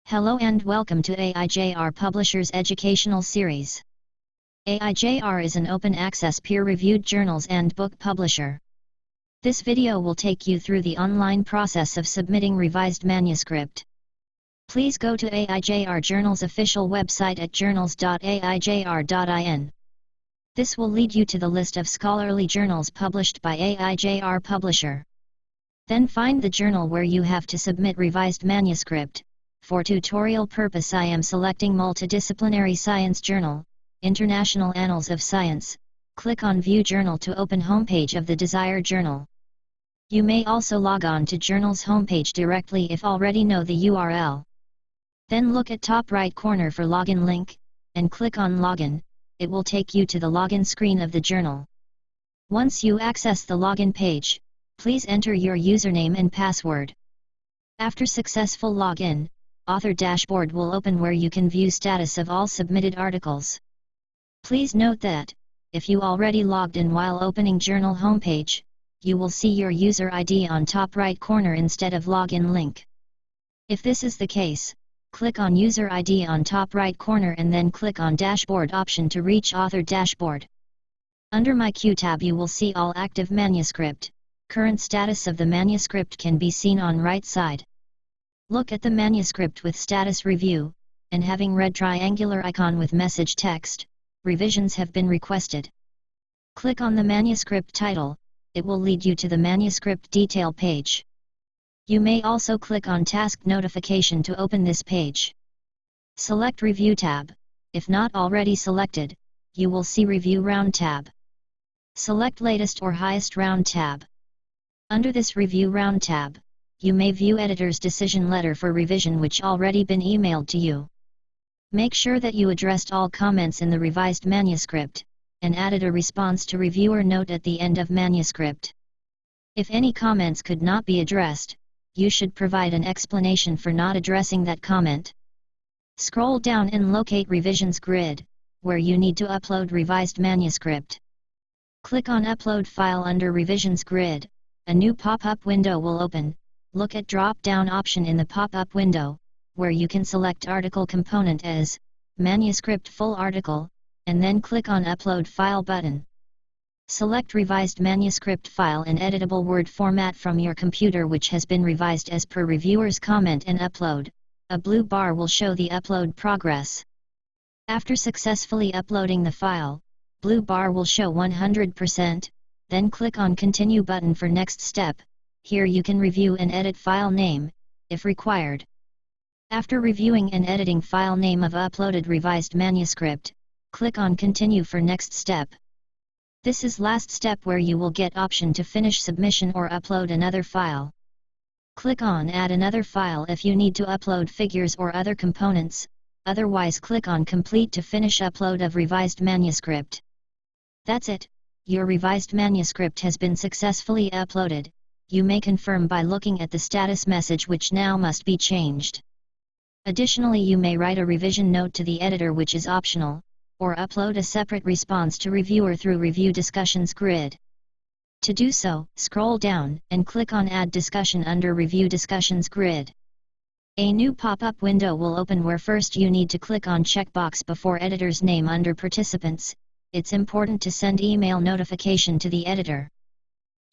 Hello and welcome to AIJR Publishers Educational Series. AIJR is an open-access peer-reviewed journals and book publisher. This video will take you through the online process of submitting revised manuscript. Please go to AIJR Journals official website at journals.aijr.in. This will lead you to the list of scholarly journals published by AIJR Publisher. Then find the journal where you have to submit revised manuscript. For tutorial purpose I am selecting Multidisciplinary Science Journal, International Annals of Science. Click on View Journal to open homepage of the desired journal. You may also log on to journal's homepage directly if already know the URL. Then look at top right corner for login link, and click on Login. It will take you to the login screen of the journal. Once you access the login page, please enter your username and password. After successful login, Author dashboard will open where you can view status of all submitted articles. Please note that, if you already logged in while opening journal homepage, you will see your user ID on top right corner instead of login link. If this is the case, click on User ID on top right corner and then click on Dashboard option to reach Author dashboard. Under My Queue tab you will see all active manuscript. Current status of the manuscript can be seen on right side. Look at the manuscript with status review, and having red triangular icon with message text, revisions have been requested. Click on the manuscript title, it will lead you to the manuscript detail page. You may also click on task notification to open this page. Select Review tab, if not already selected, you will see Review Round tab. Select Latest or Highest Round tab. Under this Review Round tab, you may view editor's decision letter for revision which already been emailed to you. Make sure that you addressed all comments in the revised manuscript, and added a response to reviewer note at the end of manuscript. If any comments could not be addressed, you should provide an explanation for not addressing that comment. Scroll down and locate Revisions grid, where you need to upload revised manuscript. Click on Upload File under Revisions grid, a new pop-up window will open. Look at drop-down option in the pop-up window, where you can select article component as Manuscript Full Article, and then click on Upload File button. Select Revised Manuscript File in editable Word format from your computer which has been revised as per reviewer's comment and upload. A blue bar will show the upload progress. After successfully uploading the file, blue bar will show 100%, then click on Continue button for next step. Here you can review and edit file name, if required. After reviewing and editing file name of uploaded revised manuscript, click on Continue for next step. This is last step where you will get option to finish submission or upload another file. Click on Add another file if you need to upload figures or other components, otherwise click on Complete to finish upload of revised manuscript. That's it, your revised manuscript has been successfully uploaded. You may confirm by looking at the status message which now must be changed. Additionally, you may write a revision note to the editor which is optional, or upload a separate response to reviewer through Review Discussions grid. To do so, scroll down and click on Add Discussion under Review Discussions grid. A new pop-up window will open where first you need to click on checkbox before editor's name under Participants. It's important to send email notification to the editor.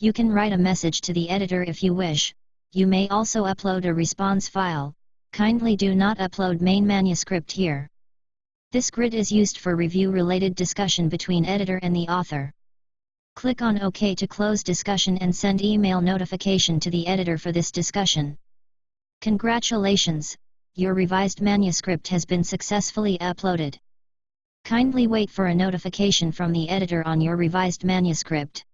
You can write a message to the editor if you wish. You may also upload a response file. Kindly do not upload main manuscript here. This grid is used for review-related discussion between editor and the author. Click on OK to close discussion and send email notification to the editor for this discussion. Congratulations! Your revised manuscript has been successfully uploaded. Kindly wait for a notification from the editor on your revised manuscript.